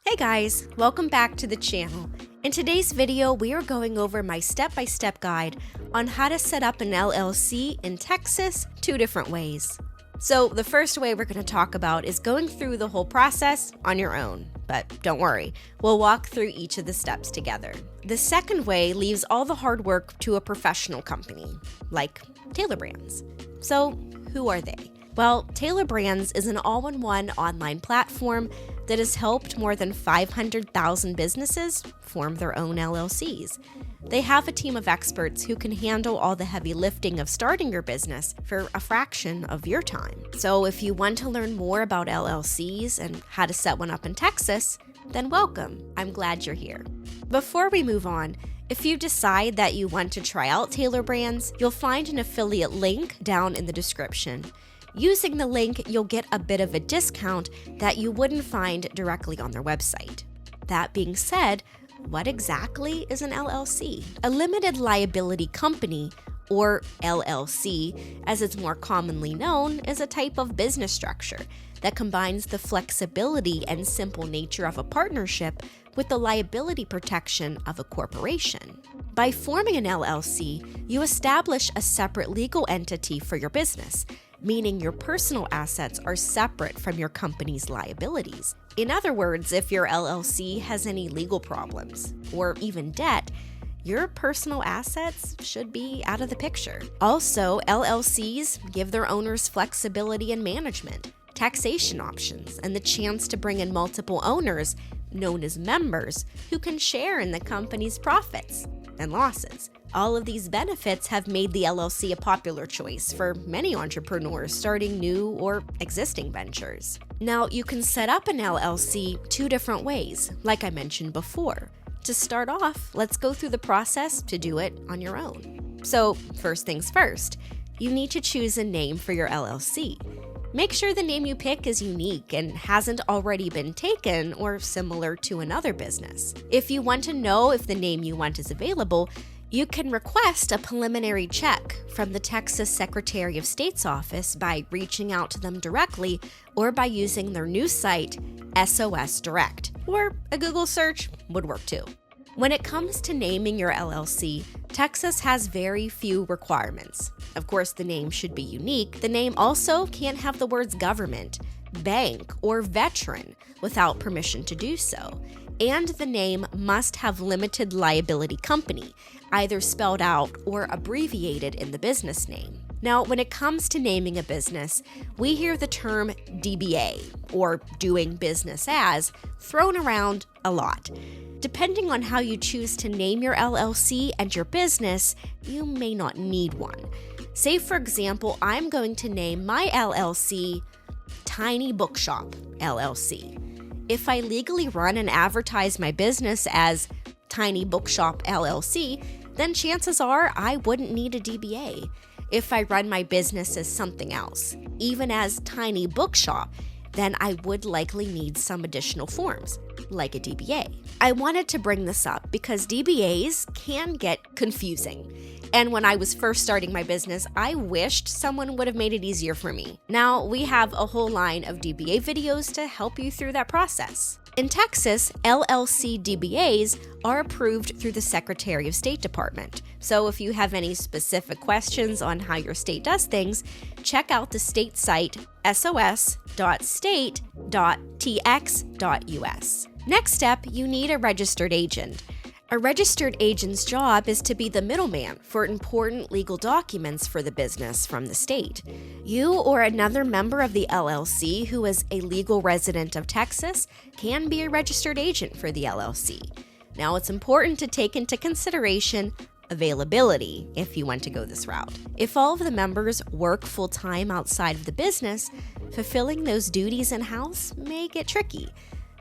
Hey guys, welcome back to the channel. In today's video, we are going over my step-by-step guide on how to set up an LLC in Texas 2 different ways. So the first way we're going to talk about is going through the whole process on your own. But don't worry, we'll walk through each of the steps together. The second way leaves all the hard work to a professional company, like Tailor Brands. So who are they? Well, Tailor Brands is an all-in-one online platform that has helped more than 500,000 businesses form their own LLCs. They have a team of experts who can handle all the heavy lifting of starting your business for a fraction of your time. So if you want to learn more about LLCs and how to set one up in Texas, then welcome. I'm glad you're here. Before we move on, if you decide that you want to try out Tailor Brands, you'll find an affiliate link down in the description. Using the link, you'll get a bit of a discount that you wouldn't find directly on their website. That being said, what exactly is an LLC? A limited liability company, or LLC, as it's more commonly known, is a type of business structure that combines the flexibility and simple nature of a partnership with the liability protection of a corporation. By forming an LLC, you establish a separate legal entity for your business, meaning your personal assets are separate from your company's liabilities. In other words, if your LLC has any legal problems or even debt, your personal assets should be out of the picture. Also, LLCs give their owners flexibility in management, taxation options, and the chance to bring in multiple owners, known as members, who can share in the company's profits and losses. All of these benefits have made the LLC a popular choice for many entrepreneurs starting new or existing ventures. Now, you can set up an LLC 2 different ways, like I mentioned before. To start off, let's go through the process to do it on your own. So, first things first, you need to choose a name for your LLC. Make sure the name you pick is unique and hasn't already been taken or similar to another business. If you want to know if the name you want is available, you can request a preliminary check from the Texas Secretary of State's office by reaching out to them directly or by using their new site, SOS Direct, or a Google search would work too. When it comes to naming your LLC, Texas has very few requirements. Of course, the name should be unique. The name also can't have the words government, bank, or veteran without permission to do so. And the name must have limited liability company, either spelled out or abbreviated in the business name. Now, when it comes to naming a business, we hear the term DBA, or doing business as, thrown around a lot. Depending on how you choose to name your LLC and your business, you may not need one. Say, for example, I'm going to name my LLC Tiny Bookshop LLC. If I legally run and advertise my business as Tiny Bookshop LLC, then chances are I wouldn't need a DBA. If I run my business as something else, even as Tiny Bookshop, then I would likely need some additional forms, like a DBA. I wanted to bring this up because DBAs can get confusing. And when I was first starting my business, I wished someone would have made it easier for me. Now we have a whole line of DBA videos to help you through that process. In Texas, LLC DBAs are approved through the Secretary of State Department. So if you have any specific questions on how your state does things, check out the state site sos.state.tx.us. Next step, you need a registered agent. A registered agent's job is to be the middleman for important legal documents for the business from the state. You or another member of the LLC who is a legal resident of Texas can be a registered agent for the LLC. Now, it's important to take into consideration availability if you want to go this route. If all of the members work full-time outside of the business, fulfilling those duties in-house may get tricky.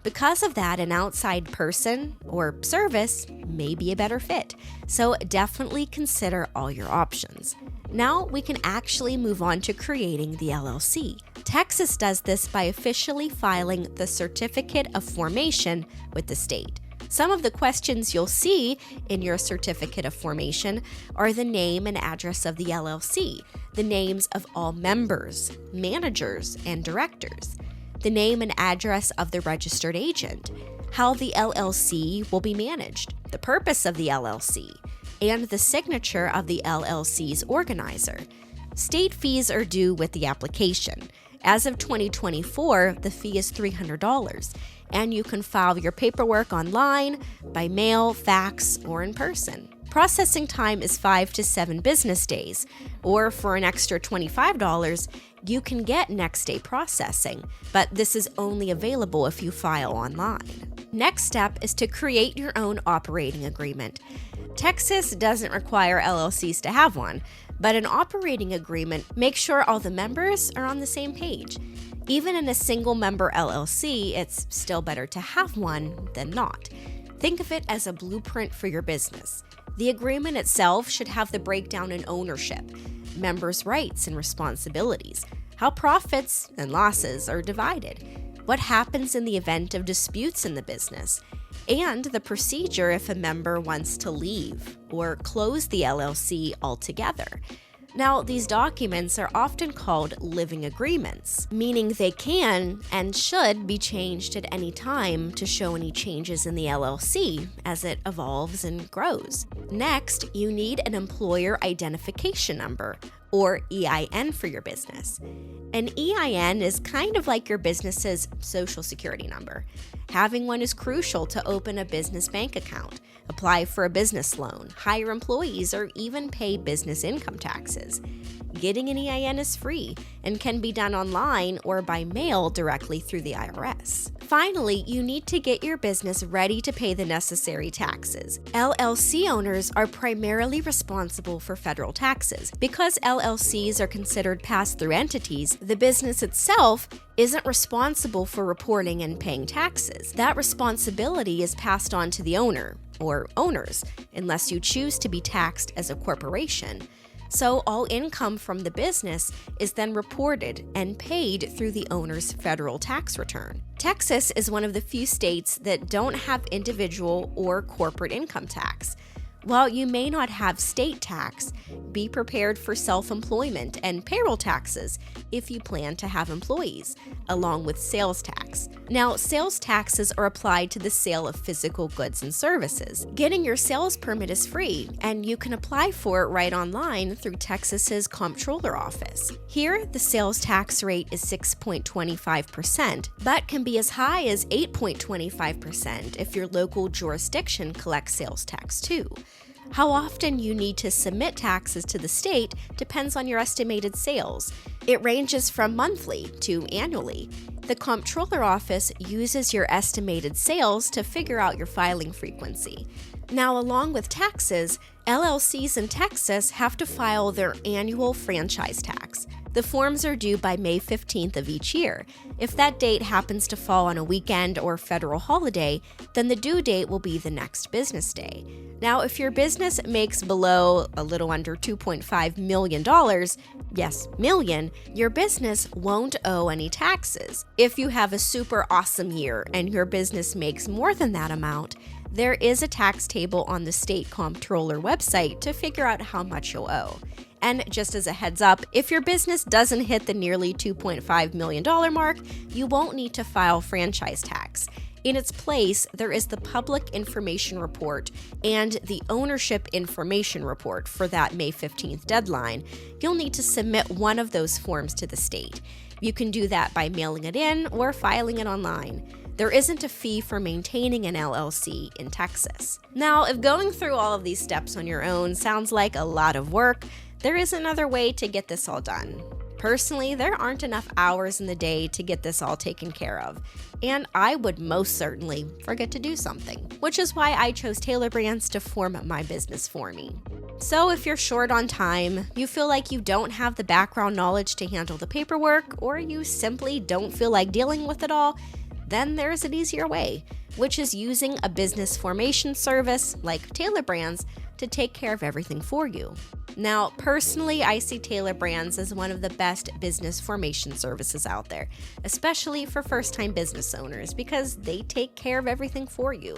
Because of that, an outside person or service may be a better fit, so definitely consider all your options. Now we can actually move on to creating the LLC. Texas does this by officially filing the Certificate of Formation with the state. Some of the questions you'll see in your Certificate of Formation are the name and address of the LLC, the names of all members, managers, and directors, the name and address of the registered agent, how the LLC will be managed, the purpose of the LLC, and the signature of the LLC's organizer. State fees are due with the application. As of 2024, the fee is $300, and you can file your paperwork online, by mail, fax, or in person. Processing time is 5 to 7 business days, or for an extra $25, you can get next day processing, but this is only available if you file online. Next step is to create your own operating agreement. Texas doesn't require LLCs to have one, but an operating agreement makes sure all the members are on the same page. Even in a single member LLC, it's still better to have one than not. Think of it as a blueprint for your business. The agreement itself should have the breakdown in ownership, members' rights and responsibilities, how profits and losses are divided, what happens in the event of disputes in the business, and the procedure if a member wants to leave or close the LLC altogether. Now, these documents are often called living agreements, meaning they can and should be changed at any time to show any changes in the LLC as it evolves and grows. Next, you need an employer identification number, or EIN, for your business. An EIN is kind of like your business's social security number. Having one is crucial to open a business bank account, apply for a business loan, hire employees, or even pay business income taxes. Getting an EIN is free and can be done online or by mail directly through the IRS. Finally, you need to get your business ready to pay the necessary taxes. LLC owners are primarily responsible for federal taxes. Because LLCs are considered pass-through entities, the business itself isn't responsible for reporting and paying taxes. That responsibility is passed on to the owner, or owners, unless you choose to be taxed as a corporation. So all income from the business is then reported and paid through the owner's federal tax return. Texas is one of the few states that don't have individual or corporate income tax. While you may not have state tax, be prepared for self-employment and payroll taxes if you plan to have employees, along with sales tax. Now, sales taxes are applied to the sale of physical goods and services. Getting your sales permit is free, and you can apply for it right online through Texas's Comptroller Office. Here, the sales tax rate is 6.25%, but can be as high as 8.25% if your local jurisdiction collects sales tax too. How often you need to submit taxes to the state depends on your estimated sales. It ranges from monthly to annually. The Comptroller Office uses your estimated sales to figure out your filing frequency. Now, along with taxes, LLCs in Texas have to file their annual franchise tax. The forms are due by May 15th of each year. If that date happens to fall on a weekend or federal holiday, then the due date will be the next business day. Now, if your business makes below a little under $2.5 million, yes, million, your business won't owe any taxes. If you have a super awesome year and your business makes more than that amount, there is a tax table on the state comptroller website to figure out how much you'll owe. And just as a heads up, if your business doesn't hit the nearly $2.5 million mark, you won't need to file franchise tax. In its place, there is the Public Information Report and the Ownership Information Report for that May 15th deadline. You'll need to submit one of those forms to the state. You can do that by mailing it in or filing it online. There isn't a fee for maintaining an LLC in Texas. Now, if going through all of these steps on your own sounds like a lot of work, there is another way to get this all done. Personally, there aren't enough hours in the day to get this all taken care of, and I would most certainly forget to do something, which is why I chose Tailor Brands to form my business for me. So if you're short on time, you feel like you don't have the background knowledge to handle the paperwork, or you simply don't feel like dealing with it all, then there's an easier way, which is using a business formation service like Tailor Brands to take care of everything for you. Now, personally, I see Tailor Brands as one of the best business formation services out there, especially for first-time business owners, because they take care of everything for you.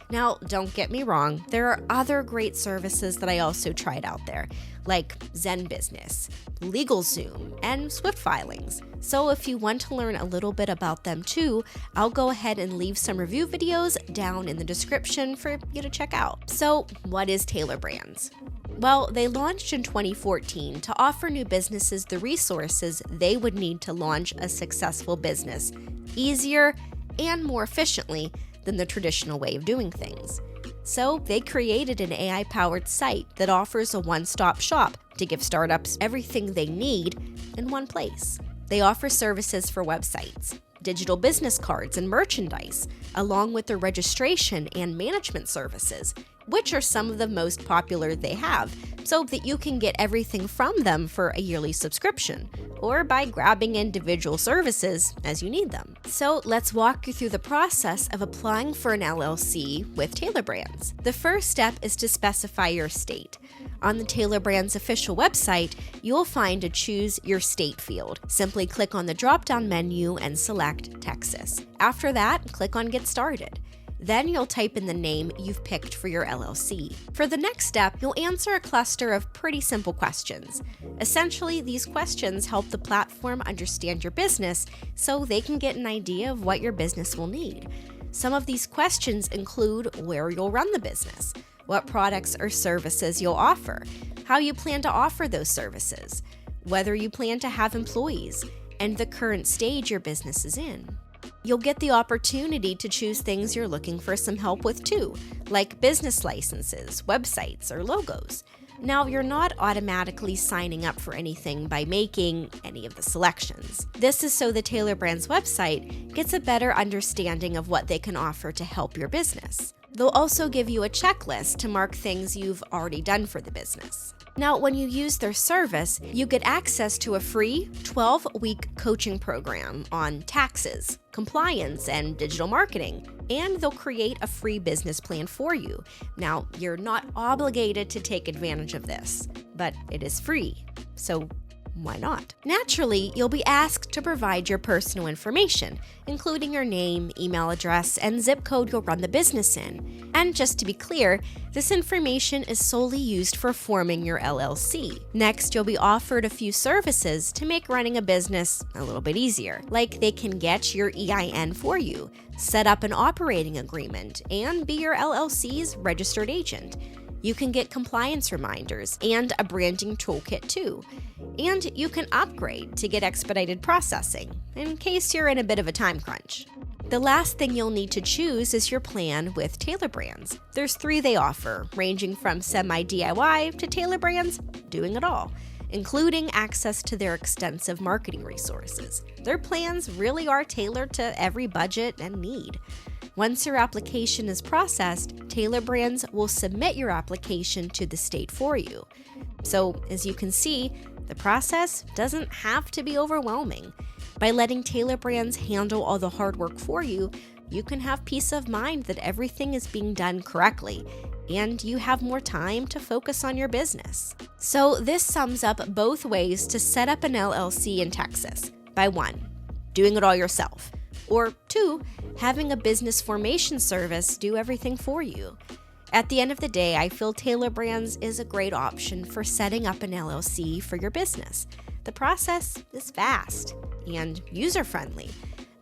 Now, don't get me wrong, there are other great services that I also tried out there, like Zen Business, LegalZoom, and Swift Filings. So if you want to learn a little bit about them too, I'll go ahead and leave some review videos down in the description for you to check out. So what is Tailor Brands? Well, they launched in 2014 to offer new businesses the resources they would need to launch a successful business easier and more efficiently than the traditional way of doing things. So they created an AI-powered site that offers a one-stop shop to give startups everything they need in one place. They offer services for websites, digital business cards, and merchandise, along with their registration and management services, which are some of the most popular they have, so that you can get everything from them for a yearly subscription, or by grabbing individual services as you need them. So let's walk you through the process of applying for an LLC with Tailor Brands. The first step is to specify your state. On the Tailor Brands official website, you'll find a Choose Your State field. Simply click on the drop-down menu and select Texas. After that, click on Get Started. Then you'll type in the name you've picked for your LLC. For the next step, you'll answer a cluster of pretty simple questions. Essentially, these questions help the platform understand your business so they can get an idea of what your business will need. Some of these questions include where you'll run the business, what products or services you'll offer, how you plan to offer those services, whether you plan to have employees, and the current stage your business is in. You'll get the opportunity to choose things you're looking for some help with too, like business licenses, websites, or logos. Now, you're not automatically signing up for anything by making any of the selections. This is so the Tailor Brands website gets a better understanding of what they can offer to help your business. They'll also give you a checklist to mark things you've already done for the business. Now, when you use their service, you get access to a free 12-week coaching program on taxes, compliance, and digital marketing, and they'll create a free business plan for you. Now, you're not obligated to take advantage of this, but it is free, so why not? Naturally, you'll be asked to provide your personal information, including your name, email address, and zip code you'll run the business in. And just to be clear, this information is solely used for forming your LLC. Next, you'll be offered a few services to make running a business a little bit easier, like they can get your EIN for you, set up an operating agreement, and be your LLC's registered agent. You can get compliance reminders and a branding toolkit too. And you can upgrade to get expedited processing, in case you're in a bit of a time crunch. The last thing you'll need to choose is your plan with Tailor Brands. There's 3 they offer, ranging from semi-DIY to Tailor Brands doing it all, including access to their extensive marketing resources. Their plans really are tailored to every budget and need. Once your application is processed, Tailor Brands will submit your application to the state for you. So, as you can see, the process doesn't have to be overwhelming. By letting Tailor Brands handle all the hard work for you, you can have peace of mind that everything is being done correctly, and you have more time to focus on your business. So this sums up both ways to set up an LLC in Texas. By 1, doing it all yourself, or 2, having a business formation service do everything for you. At the end of the day, I feel Tailor Brands is a great option for setting up an LLC for your business. The process is fast and user-friendly.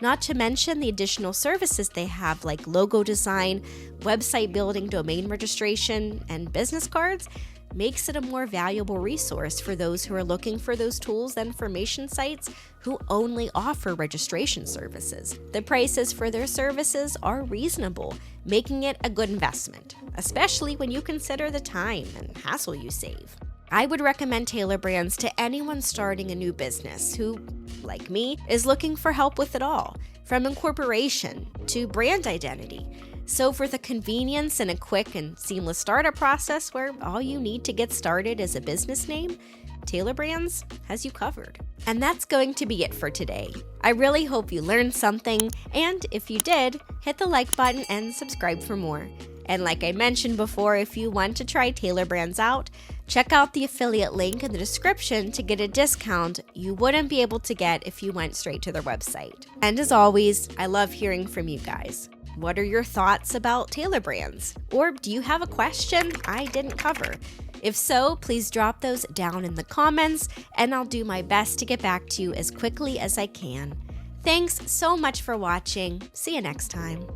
Not to mention the additional services they have like logo design, website building, domain registration, and business cards makes it a more valuable resource for those who are looking for those tools and formation sites who only offer registration services. The prices for their services are reasonable, making it a good investment, especially when you consider the time and hassle you save. I would recommend Tailor Brands to anyone starting a new business who, like me, is looking for help with it all, from incorporation to brand identity. So for the convenience and a quick and seamless startup process where all you need to get started is a business name, Tailor Brands has you covered. And that's going to be it for today. I really hope you learned something, and if you did, hit the like button and subscribe for more. And like I mentioned before, if you want to try Tailor Brands out, check out the affiliate link in the description to get a discount you wouldn't be able to get if you went straight to their website. And as always, I love hearing from you guys. What are your thoughts about Tailor Brands? Or do you have a question I didn't cover? If so, please drop those down in the comments, and I'll do my best to get back to you as quickly as I can. Thanks so much for watching. See you next time.